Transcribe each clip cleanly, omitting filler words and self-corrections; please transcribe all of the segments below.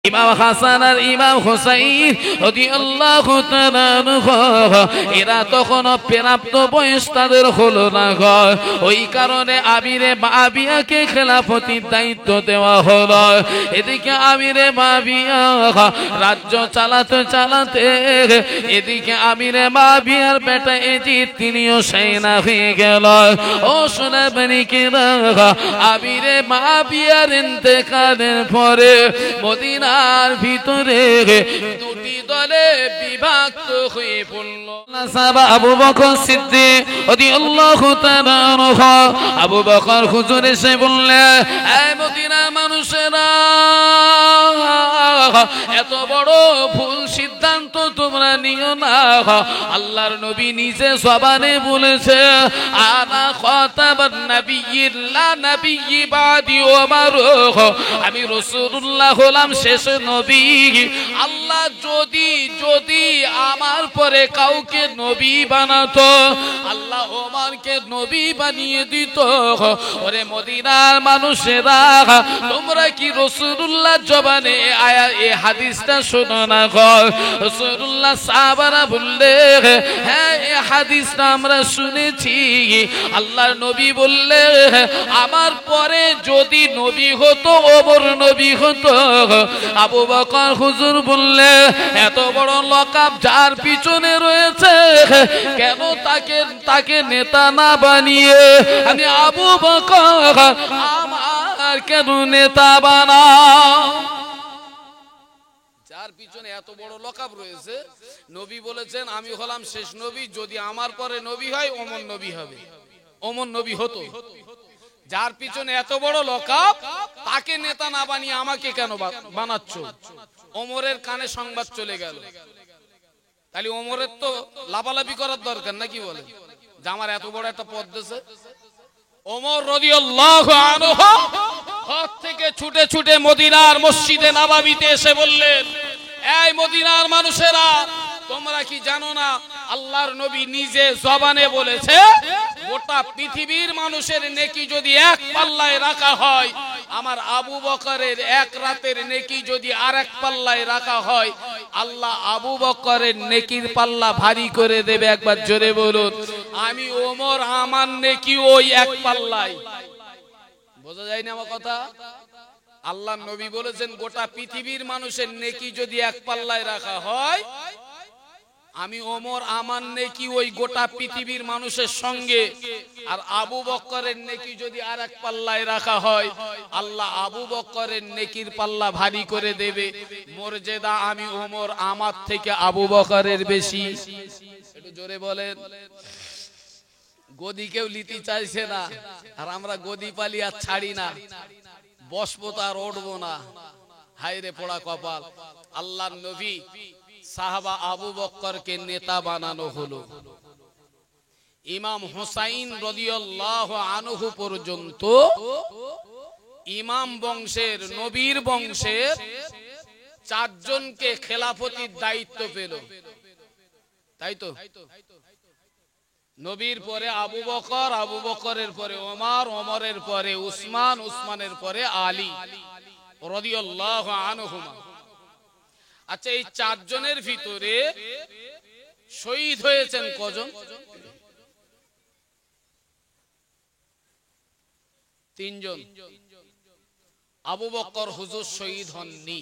ইমাম হাসান আর ইমাম হুসাইন রাদিয়াল্লাহু তাআলা এরা তখন প্রাপ্ত বয়স তাদের হলো না। ওই কারণে আমিরে মুআবিয়াকে খেলাফতির দায়িত্ব দেওয়া হলো। এদিকে আমিরে মুআবিয়া রাজ্য চালাতে চালাতে এদিকে আমিরে মুআবিয়ার বেটা এজিদ তিনিও সেনা হয়ে গেল। ও সোনাবানি কিরা, আমিরে মুআবিয়ার ইন্তেকালের পরে মদিনার ভিতরে দুটি দলে বিভক্ত হয়ে পড়ল। সাহাবা আবু বকর সিদ্দিক রাদিয়াল্লাহু তাআলা আবু বকর হুজুর এসে বললেন, এই মদিনার মানুষেরা, এত বড় ভুল সিদ্ধান্ত তোমরা নিও না। আল্লাহর নবী নিজে জবানে বলেছে, আনা খাতাবান নাবিয়্যিন লা নাবিয়্যি বাদি ওমর, আমি রাসূলুল্লাহ হলাম শেষ নবী। আল্লাহ যদি যদি আমার পরে কাউকে নবী বানাতো, আল্লাহ ওমরকে নবী বানিয়ে দিত। ওরে মদিনার মানুষেরা, তোমরা কি রাসূলুল্লাহ জবানে আয়া এই হাদিসটা শোনো না? রাসূলুল্লাহ সাহাবারা বললে, হ্যাঁ এই হাদিসটা আমরা শুনেছি। আল্লাহর নবী বললে, আমার পরে যদি নবী হতো ওমর নবী হতো। আবু বকর হুজুর বললে, এত বড় লকাব যার পিছনে রয়েছে, কেন তাকে নেতা না বানিয়ে আমি আবু বকর আমার কেন নেতা বানাও? যার পিছনে এত বড় লকাব রয়েছে, নবী বলেছেন আমি হলাম শেষ নবী, যদি আমার পরে নবী হয় ওমর নবী হবে, ওমর নবী হতো। যার পিছনে এত বড় লকাব, তাকে নেতা না বানিয়ে আমাকে কেন বানাচ্ছ? ওমরের কানে সংবাদ চলে গেল। তাহলে ওমরের তো লাফালাফি করার দরকার নাকি, বলে যে আমার এত বড় একটা পদ দিয়েছে। ওমর রাদিয়াল্লাহু আনহু হক থেকে ছুটে ছুটে মদিনার মসজিদে নববীতে এসে বললেন, এই মদিনার মানুষেরা, তোমরা কি জানো না আল্লাহর নবী নিজে জবানে বলেছে, গোটা পৃথিবীর মানুষের নেকি যদি এক পাল্লায় রাখা হয়, আমার আবু বকরের এক রাতের নেকি যদি আরেক পাল্লায় রাখা হয়, আল্লাহ আবু বকরের নেকির পাল্লা ভারী করে দেবে। একবার জোরে বলুন, আমি ওমর আমার নেকি ওই এক পাল্লায়। বোঝা যায় না আমার কথা? আল্লাহর নবী বলেছেন, গোটা পৃথিবীর মানুষের নেকি যদি এক পাল্লায় রাখা হয়, আমি ওমর আমার নেকি ওই গোটা পৃথিবীর মানুষের সঙ্গে, আর আবু বকরের নেকি যদি আরেক পাল্লায় রাখা হয়, আল্লাহ আবু বকরের নেকির পাল্লা ভারী করে দেবে। মর্যাদা আমি ওমর আমার থেকে আবু বকরের বেশি। একটু জোরে বলেন। গদি কেউ লিতে চাইছে না, আর আমরা গদি পালি আর ছাড়ি না, বসবো তো আর উঠবো না। হায়রে পোড়া কপাল। আল্লাহর নবী সাহাবা আবু বকরকে নেতা বানানো হলো। ইমাম হুসাইন রাদিয়াল্লাহু আনহু পর্যন্ত ইমাম বংশের, নবীর বংশের চারজনকে খেলাফতির দায়িত্ব পেল, তাই তো? নবীর পরে আবু বকর, আবু বকরের পরে ওমর, ওমরের পরে উসমান, উসমানের পরে আলী রাদিয়াল্লাহু আনহুমা। আচ্ছা, এই চারজনের ভিতরে শহীদ হয়েছেন কজন? তিনজন। আবু বকর হুজুর শহীদ হননি,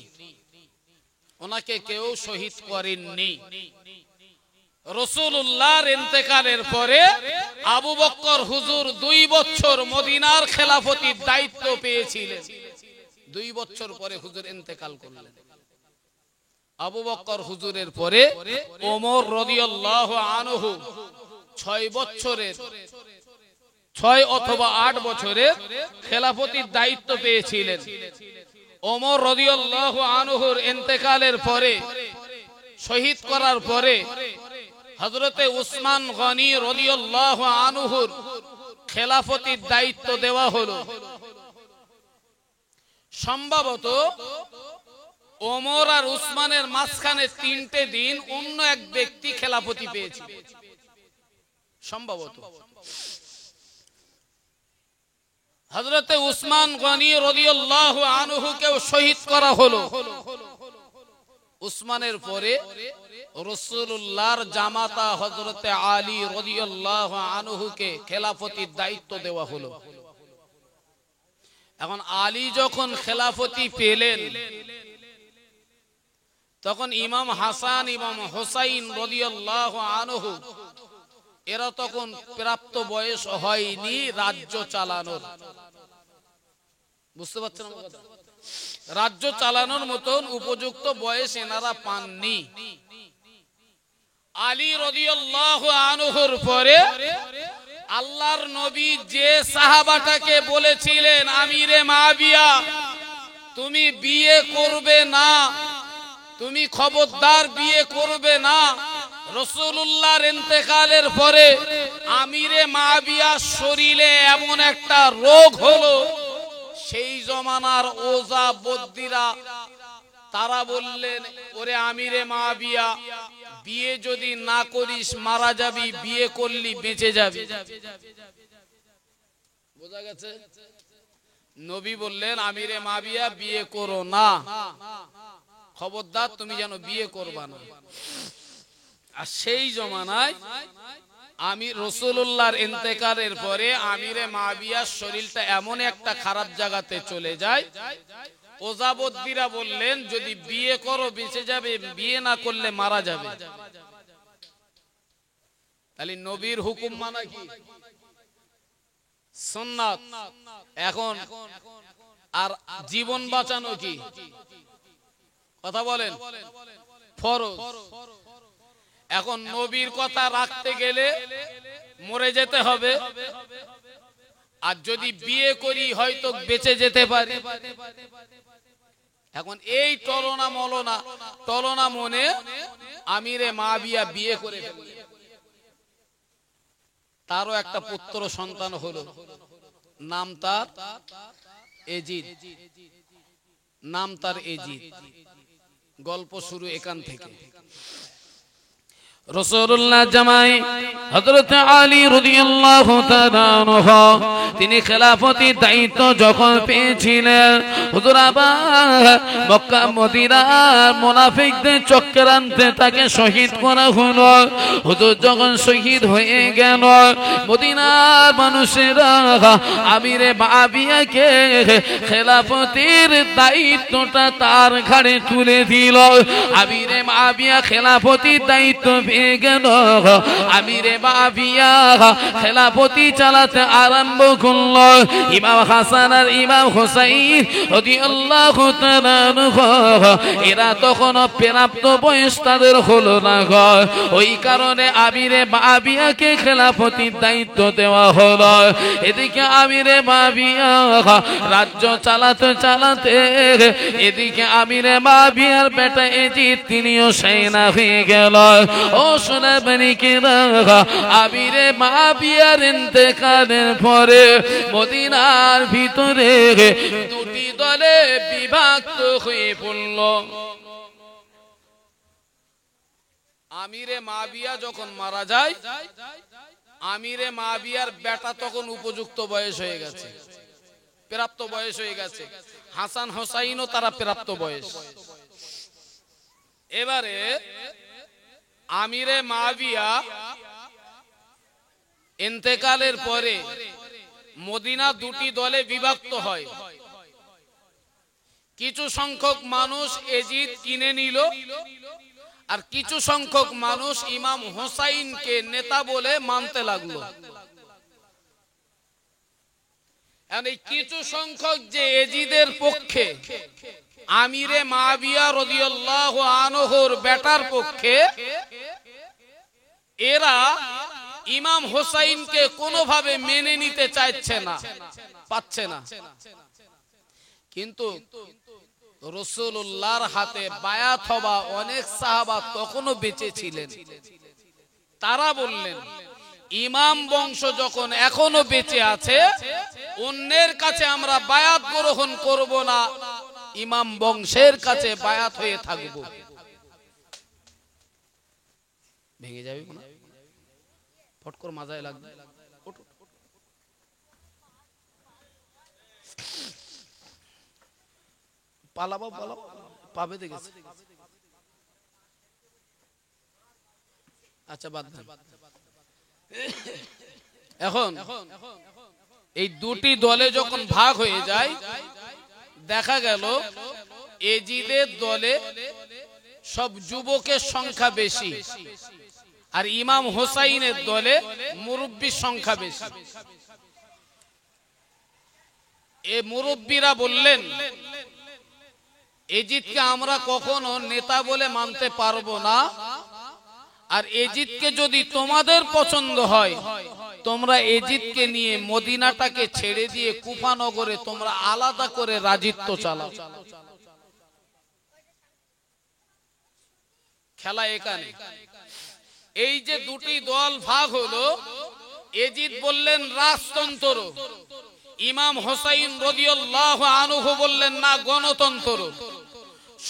ওনাকে কেউ শহীদ করেননি। রাসূলুল্লাহর ইন্তেকালের পরে আবু বকর হুজুর 2 বছর মদিনার খেলাফতির দায়িত্ব পেয়েছিলেন। 2 বছর পরে হুজুর ইন্তেকাল করলেন। আবু বকর হুজুরের পরে ওমর রাদিয়াল্লাহু আনহু 6 বছরের, 6 অথবা 8 বছরের খেলাফতির দায়িত্ব পেয়েছিলেন। ওমর রাদিয়াল্লাহু আনহুর ইন্তেকালের পরে, শহীদ করার পরে হযরতে উসমান গনি রাদিয়াল্লাহু আনহুর খেলাফতির দায়িত্ব দেওয়া হলো। সম্ভবত ওমর আর উসমানের মাঝখানে 3টে দিন অন্য এক ব্যক্তি খেলাফতি পেয়েছিল, সম্ভবত। হযরতে উসমান গনি রাদিয়াল্লাহু আনহুকে শহীদ করা হলো। উসমানের পরে রাসূলুল্লাহর জামাতা হযরতে আলী রাদিয়াল্লাহু আনহুকে খেলাফতির দায়িত্ব দেওয়া হলো। এখন আলী যখন খেলাফতি পেলেন তখন ইমাম হাসান ইমাম হুসাইন রাদিয়াল্লাহু আনহু এরা তখন প্রাপ্ত বয়স হয়নি রাজ্য চালানোর। বুঝতে পারছেন আমার কথা? রাজ্য চালানোর মতন উপযুক্ত বয়স এনারা পাননি। আলী রাদিয়াল্লাহু আনহুর পরে আল্লাহর নবী যে সাহাবাটাকে বলেছিলেন আমিরে মুআবিয়া তুমি বিয়ে করবে না, তুমি খবরদার বিয়ে করবে না, রাসূলুল্লাহর ইন্তেকালের পরে আমিরে মুআবিয়ার শরীরে এমন একটা রোগ হলো, সেই জমানার ওজা বদ্দিরা তারা বললেন ওরে আমিরে মুআবিয়া বিয়ে যদি না করিস মারা যাবি, বিয়ে করলি বেঁচে যাবি। বোঝা গেছে? নবী বললেন আমিরে মুআবিয়া বিয়ে করো না, খবরদার তুমি যেন বিয়ে করবা না। আর সেই জমানায় আমি রাসূলুল্লাহর ইন্তেকালের পরে আমিরে মুআবিয়ার শরীরটা এমন একটা খারাপ জায়গাতে চলে যায়, ওজাবদ্দিরা বললেন যদি বিয়ে করো বেঁচে যাবে, বিয়ে না করলে মারা যাবে। তাহলে নবীর হুকুম মানা কি? সুন্নাত। এখন আর জীবন বাঁচানো কি? কথা বলেন, ফরজ। এখন নবীর কথা রাখতে গেলে মরে যেতে হবে, আর যদি বিয়ে করি হয়তো বেঁচে যেতে পারি। এখন এই টলনা মনে আমিরে মুআবিয়া বিয়ে করে ফেললেন। তারও একটা পুত্র সন্তান হলো, নাম তার এজিদ। নাম তার এজিদ। গল্প শুরু এখান থেকে। রাসূলুল্লাহ জামাই হযরত আলী রাদিয়াল্লাহু তাআলা আনহু তিনি খেলাফতির দায়িত্ব যখন পেয়েছিলেন, হুজুর আবার মক্কা মদিনার মুনাফিকদের চক্রান্তে তাকে শহীদ করা হলো। হুজুর যখন শহীদ হয়ে গেল, মদিনার মানুষেরা আমিরে মুআবিয়াকে খেলাফতির দায়িত্বটা তার ঘাড়ে তুলে দিল। আমিরে মুআবিয়া খেলাফতির দায়িত্ব পেয়ে গেল। আমিরে মুআবিয়া খেলাফতি চালাতে আরম্ভ করল। ইমাম হাসান আর ইমাম হুসাইন রাদিয়াল্লাহু তাআলা আনহু এরা তখন প্রাপ্ত বয়স তাদের হলো না। ওই কারণে আমিরে মুআবিয়াকে খেলাফতির দায়িত্ব দেওয়া হলো। এদিকে আমিরে মুআবিয়া রাজ্য চালাতে চালাতে এদিকে আমিরে মুআবিয়ার বেটা এজিদ তিনিও সেনা হয়ে গেল। ও সোনা বানিকেরা, আমিরে মুআবিয়ার ইন্তেকালের পরে মদিনার ভিতরে দুটি দলে বিভক্ত হয়ে পড়ল। আমিরে মুআবিয়া যখন মারা যায়, আমিরে মুআবিয়ার বেটা তখন উপযুক্ত বয়স হয়ে গেছে, প্রাপ্ত বয়স হয়ে গেছে। হাসান হুসাইনও তারা প্রাপ্ত বয়স। এবারে আমিরে মুআবিয়া ইন্তেকালের পরে মদিনা দুটি দলে বিভক্ত হয়। কিছু সংখ্যক মানুষ এজিদ কিনে নিল, আর কিছু সংখ্যক মানুষ ইমাম হুসাইনকে নেতা বলে মানতে লাগলো। এই কিছু সংখ্যক যে এজিদের পক্ষে, আমিরে মুআবিয়া রাদিয়াল্লাহু আনহুর বেটার পক্ষে, এরা ইমাম হুসাইনকে কোনোভাবে মেনে নিতে চাইছে না, পাচ্ছে না। কিন্তু রাসূলুল্লাহর হাতে বায়াত হওয়া অনেক সাহাবা তখনও বেঁচে ছিলেন। তারা বললেন ইমাম বংশ যখন এখনো বেঁচে আছে, অন্যের কাছে আমরা বায়াত গ্রহণ করব না, ইমাম বংশের কাছে বায়াত হয়ে থাকব। ভেঙে যাবে না, ফট করে মাজায় লাগবে। পালাবো পালাবো, পাবে দেখেছে। আচ্ছা বাদ দেন। এখন এই দুটি দলে যখন ভাগ হয়ে যায়, দেখা গেল এজিদের দলে সব যুবকের সংখ্যা বেশি, আর ইমাম হোসাইনের দলে মুরব্বীর সংখ্যা বেশি। এ মুরব্বীরা বললেন, এজিদকে আমরা কখনো নেতা বলে মানতে পারবো না, আর এজিদকে যদি তোমাদের পছন্দ হয়, তোমরা এজিদকে নিয়ে মদিনাটাকে ছেড়ে দিয়ে কুফা নগরে তোমরা আলাদা করে রাজিত্ব চালাও। খেলা এখানে। এই যে দুটি দল ভাগ হলো, এজিদ বললেন রাজতন্ত্র, ইমাম হোসাইন রাদিয়াল্লাহু আনহু বললেন না, গণতন্ত্র।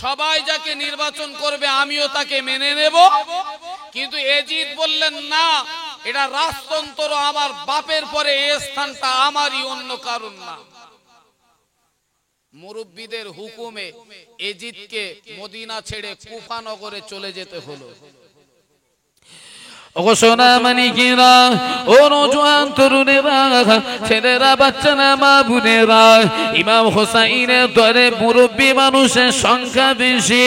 সবাই যাকে নির্বাচন করবে আমিও তাকে মেনে নেব। কিন্তু এজিদ বললেন না, এটা রাজতন্ত্র, আমার বাপের পরে এই স্থানটা আমারই, অন্য কারণ না। মুরব্বীদের হুকুমে এজিদকে মদিনা ছেড়ে কুফা নগরে চলে যেতে হলো। ও সোনা মানিকেরা, ও নওজোয়ান তরুণেরা, ছেলেরা, বাচ্চারা, মা বোনেরা, ইমাম হোসাইনের দলে মুরব্বী মানুষের সংখ্যা বেশি।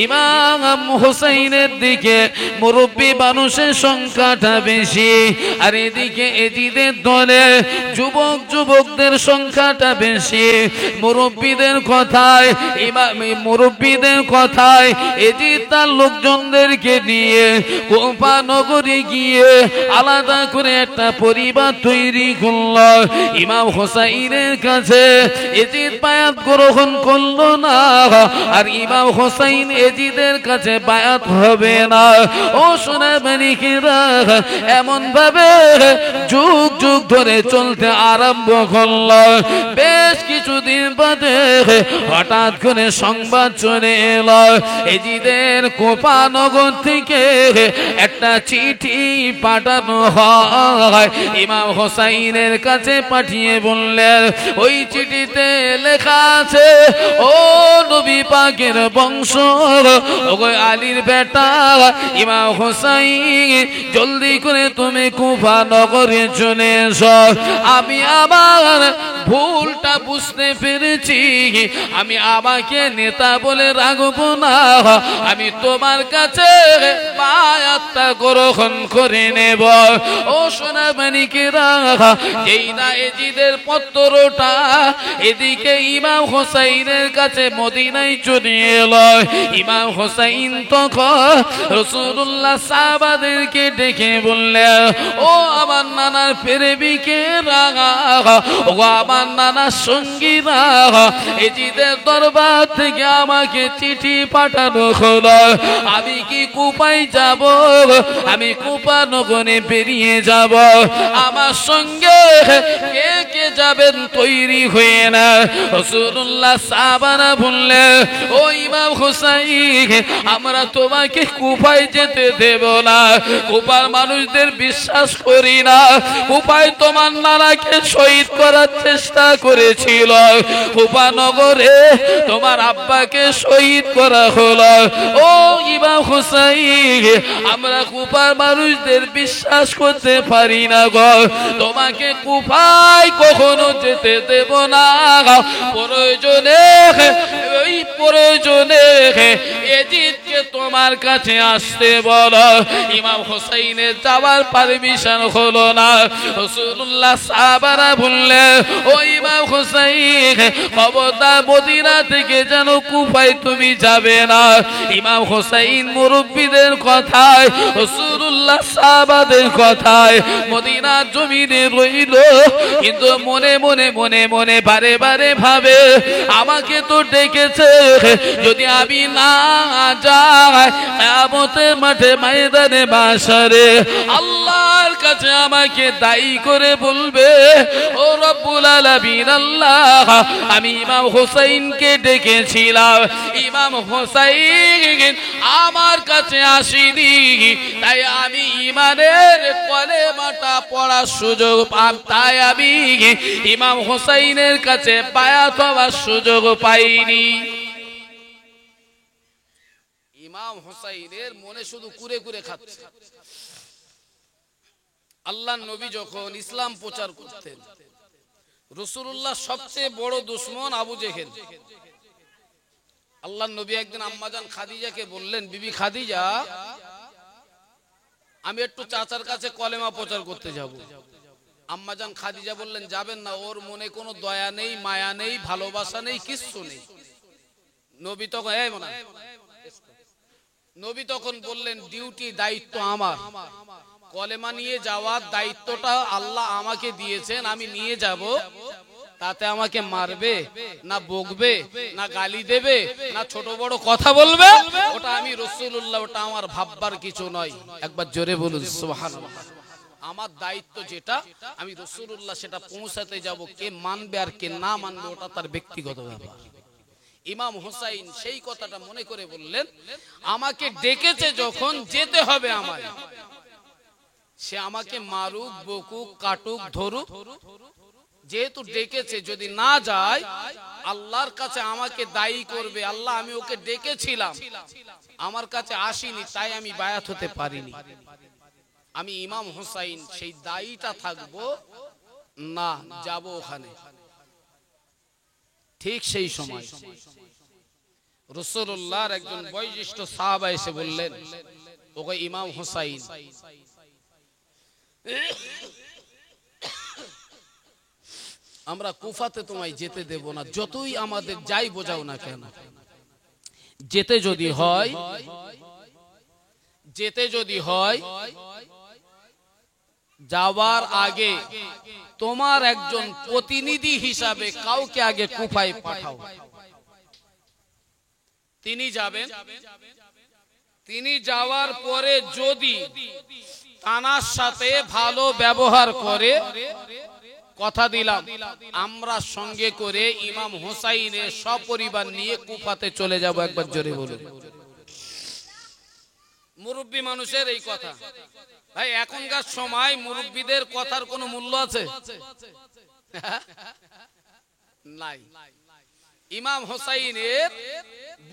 ইমাম হোসাইনের দিকে মুরব্বী মানুষের সংখ্যাটা বেশি, আর এদিকে এজিদের দলে যুবকদের সংখ্যাটা বেশি। মুরব্বীদের কথায় এজিদ তার লোকজনদেরকে নিয়ে কুফা নগর গিয়ে আলাদা করে একটা পরিবার তৈরি করল। ইমাম হোসাইনের কাছে এজিদ বায়াত গ্রহণ করলো না, আর ইমাম হোসাইন এজিদের কাছে বায়াত হবে না। ও সোনা মানিকেরা, এমন ভাবে যুগ যুগ ধরে চলতে আরম্ভ করল। বেশ কিছুদিন বাদে হঠাৎ করে সংবাদ চলে এলো, এজিদের কুফা নগর থেকে একটা চিঠি পাঠানো হয়। ইমাম হোসাইনের কাছে পাঠিয়ে বললেন, ওই চিঠিতে লেখা আছে, ও নবী পাকের বংশ, ও আলীর বেটা ইমাম হোসাইন, জলদি করে তুমি কুফা নগরে চলে এসো। আমি আমার ভুলটা বুঝতে পেরেছি, আমি আমাকে নেতা বলে রাখবো না, আমি তোমার কাছে বায়াতটা গ্রহণ করে নেব। ও সোনা মানিকেরা, যেই না এজিদের পত্রটা এদিকে ইমাম হোসাইনের কাছে মদিনায় চলে এলো, ইমাম হোসাইন তখন রাসূলুল্লাহ সাহাবাদেরকে ডেকে বললেন, ও আমার নানার প্রেমিকেরা, ও আমার নানার সঙ্গীরা, এজিদের দরবার থেকে আমাকে চিঠি পাঠানো হলো। আমি কি কুফায় যাব? আমি কুফা নগরে বেরিয়ে যাব। আমার সঙ্গে কে কে যাবেন তৈরি হয়ে না? রাসূলুল্লাহ সাহাবারা বললেন, ও ইমাম হোসাইন, আমরা তোমাকে কুফায় যেতে দেব না। কুফার মানুষদের বিশ্বাস করি না। কুফায় তোমার নানাকে শহীদ করার চেষ্টা করেছিল, কুফা নগরে তোমার আব্বাকে শহীদ করা হলো। ও ইমাম হোসাইন, আমরা কুফার মানুষদের বিশ্বাস করতে পারি না গো, তোমাকে কুফায় কখনো যেতে দেব না। প্রয়োজনে এজিদকে তোমার কাছে আসতে বলো। ইমাম হোসাইনের যাওয়ার পারমিশন হলো না। রাসূলুল্লাহ সাহাবারা বললেন, ও ইমাম হোসাইন, খবরদার মদিনা থেকে যেন কুফায় তুমি যাবে না। ইমাম হোসাইন মুরব্বীদের কথায়, রাসূলুল্লাহ সাহাবাদের কথায় মদিনার জমিনে রইল, কিন্তু মনে মনে বারে বারে ভাবে, আমাকে তো ডেকেছে, যদি আমি না যাই কিয়ামতের মাঠে ময়দানে মাশারে আল্লাহর কাছে আমাকে দায়ী করে বলবে, ও রব্বুল আলামিন আল্লাহ, আমি ইমাম হোসাইনকে ডেকেছিলাম, ইমাম হোসাইন আমার কাছে আসেনি, তাই আমি ইমানের কলেমাটা পড়ার সুযোগ পাম, তাই আমি ইমাম হোসাইনের কাছে বায়াত হওয়ার সুযোগ পাইনি। ইমাম হুসাইনের মনে শুধু কুরে কুরে খাচ্ছে। আল্লাহর নবী যখন ইসলাম প্রচার করতেন, রাসূলুল্লাহ সবচেয়ে বড় দুশমন আবু জেহেল। আল্লাহর নবী একদিন আম্মাজান খাদিজাকে বললেন, বিবি খাদিজা, আমি একটু চাচার কাছে কলেমা প্রচার করতে যাব। আম্মাজান খাদিজা বললেন, যাবেন না, ওর মনে কোনো দয়া নেই, মায়া নেই, ভালোবাসা নেই, কিচ্ছু নেই। নবী তখন বললেন, ডিউটি, দায়িত্ব আমার, কলেমা নিয়ে যাওয়ার দায়িত্বটা আল্লাহ আমাকে দিয়েছেন, আমি নিয়ে যাব। তাতে আমাকে মারবে না বকবে না গালি দেবে না ছোট বড় কথা বলবে, ওটা আমি রাসূলুল্লাহ, ওটা আমার ভাববার কিছু নয়। একবার জোরে বলুন সুবহানাল্লাহ। আমার দায়িত্ব যেটা, আমি রাসূলুল্লাহ সেটা পৌঁছাতে যাব। কে মানবে আর কে না মানবে ওটা তার ব্যক্তিগত ব্যাপার। ইমাম হুসাইন সেই কথাটা মনে করে বললেন, আমাকে ডেকেছে যখন, যেতে হবে আমার। সে আমাকে মারুক, বকুক, কাটুক, ধরুক, যেহেতু ডেকেছে, যদি না যায় আল্লাহর কাছে আমাকে দায়ী করবে। আল্লাহ, আমি ওকে ডেকেছিলাম, আমার কাছে আসেনি, তাই আমি বায়াত হতে পারিনি। আমি ইমাম হুসাইন সেই দায়ীটা থাকবো না, যাব ওখানে। ঠিক সেই সময় রাসূলুল্লাহর একজন বয়োজ্যেষ্ঠ সাহাবা এসে বললেন, ওগো ইমাম হুসাইন, আমরা কুফাতে তোমায় যেতে দেব না, যতই আমাদের যাই বোঝাও না কেন। যেতে যদি হয় যাওয়ার আগে তোমার একজন প্রতিনিধি হিসাবে কাউকে আগে কুফায় পাঠাও। তিনি যাবেন, তিনি যাওয়ার পরে যদি তানার সাথে ভালো ব্যবহার করে, কথা দিলাম আমরা সঙ্গে করে ইমাম হুসাইনের সপরিবার নিয়ে কুফাতে চলে যাব। একবার জোরে বলুন। মুরব্বী মানুষের এই কথা, ভাই এখনকার সময় মুরব্বীদের কথার কোনো মূল্য আছে? নাই। ইমাম হুসাইনের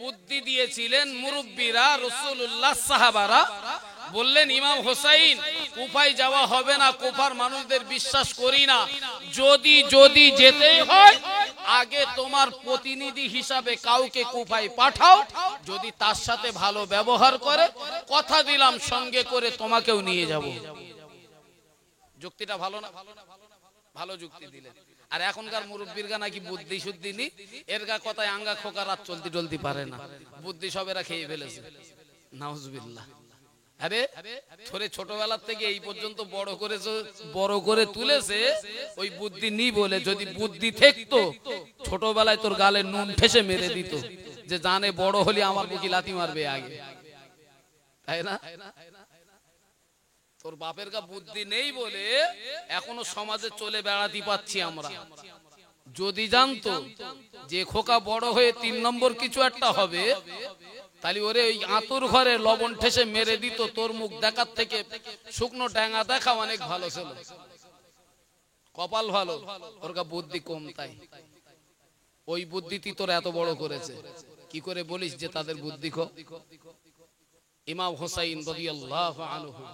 বুদ্ধি দিয়েছিলেন মুরব্বীরা, রাসূলুল্লাহ, সাহাবারা। বললেন, ইমাম হুসাইন, কুফায় যাওয়া হবে না, কুফার মানুষদের বিশ্বাস করি না, যদি যেতেই হয় আগে তোমার প্রতিনিধি হিসাবে কাউকে কুফায় পাঠাও, যদি তার সাথে ভালো ব্যবহার করে, কথা দিলাম সঙ্গে করে তোমাকেও নিয়ে যাব। যুক্তিটা ভালো না? ভালো যুক্তি দিলেন। আর এখনকার মুরব্বীর গা নাকি বুদ্ধি শুদ্ধি নি, এর গা কথায় আঙ্গা খোকা রাত চলতে টলতে পারে না, বুদ্ধি সবেরা খেয়ে ফেলেছে। নাউজুবিল্লাহ। আরে থরে ছোটবেলার থেকে এই পর্যন্ত বড় করে তুলেছে ওই বুদ্ধি নি বলে। যদি বুদ্ধি থাকতো ছোটবেলায় তোর গালে নুন ঠেসে মেরে দিত, যে জানে বড় হলে আমার বুকি লাথি মারবে আগে, তাই না? তোর বাপের গা বুদ্ধি নেই বলে এখনো সমাজে চলে বেড়াতে পাচ্ছি আমরা। যদি জানতো যে খোকা বড় হয়ে 3 নম্বর কিছু একটা হবে, তাহলে ওরে ওই আতুর ঘরে লবণ ঠেসে মেরে দিত। তোর মুখ দেখার থেকে শুকনো ডাঙ্গা দেখা অনেক ভালো ছিল। কপাল ভালো, ওর গা বুদ্ধি কম, তাই ওই বুদ্ধিটি তোর এত বড় করেছে। কি করে বলিস যে তাদের বুদ্ধি কম? ইমাম হুসাইন রাদিয়াল্লাহু আনহু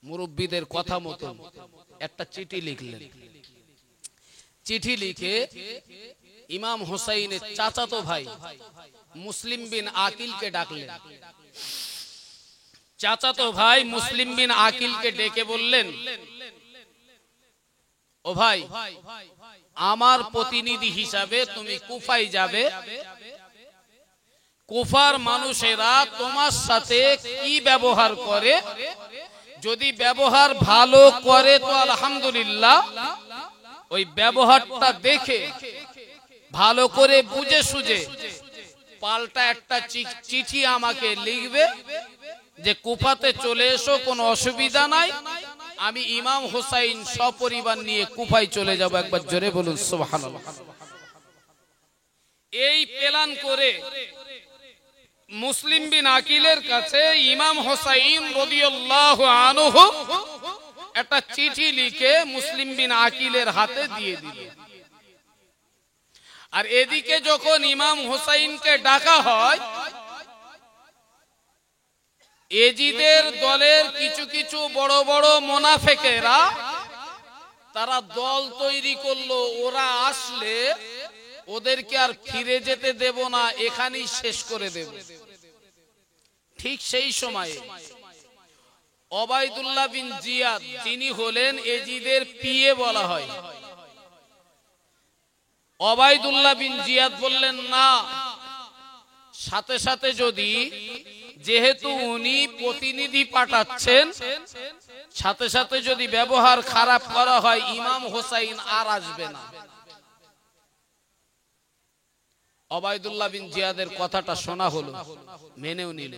মুরব্বীদের কথা মতো একটা চিঠি লিখলেন। চিঠি লিখে ইমাম হুসাইনের চাচাতো ভাই মুসলিম বিন আকিলকে ডাকলেন। চাচাতো ভাই মুসলিম বিন আকিলকে ডেকে বললেন, ও ভাই, আমার প্রতিনিধি হিসাবে তুমি কুফায় যাবে। কুফার মানুষেরা তোমার সাথে কি ব্যবহার করে, যদি ব্যবহার ভালো করে তো আলহামদুলিল্লাহ, ওই ব্যবহারটা দেখে ভালো করে বুঝে সুঝে পাল্টা একটা চিঠি আমাকে লিখবে যে কুফাতে চলে এসো, কোনো অসুবিধা নাই, আমি ইমাম হুসাইন সপরিবার নিয়ে কুফায় চলে যাব। একবার জোরে বলুন সুবহানাল্লাহ। এই প্ল্যান করে মুসলিম বিন আকিলের কাছে ইমাম হুসাইন রাদিয়াল্লাহু আনহু একটা চিঠি লিখে মুসলিম বিন আকিলের হাতে দিয়ে দিল। আর এদিকে যখন ইমাম হুসাইনকে ডাকা হয়, এজিদের দলের কিছু কিছু বড় বড় মুনাফিকেরা তারা দল তৈরি করলো, ওরা আসলে ওদেরকে আর ফিরে যেতে দেব না, এখানেই শেষ করে দেব। ঠিক সেই সময়ে ওবায়দুল্লাহ বিন জিয়াদ, তিনি হলেন এজিদের পিএ বলা হয়, ওবায়দুল্লাহ বিন জিয়াদ বললেন না, সাথে সাথে যদি, যেহেতু উনি প্রতিনিধি পাঠাচ্ছেন, সাথে সাথে যদি ব্যবহার খারাপ করা হয় ইমাম হোসাইন আর আসবে না। ওবায়দুল্লাহ বিন জিয়াদের কথাটা শোনা হলো, মেনেও নিল।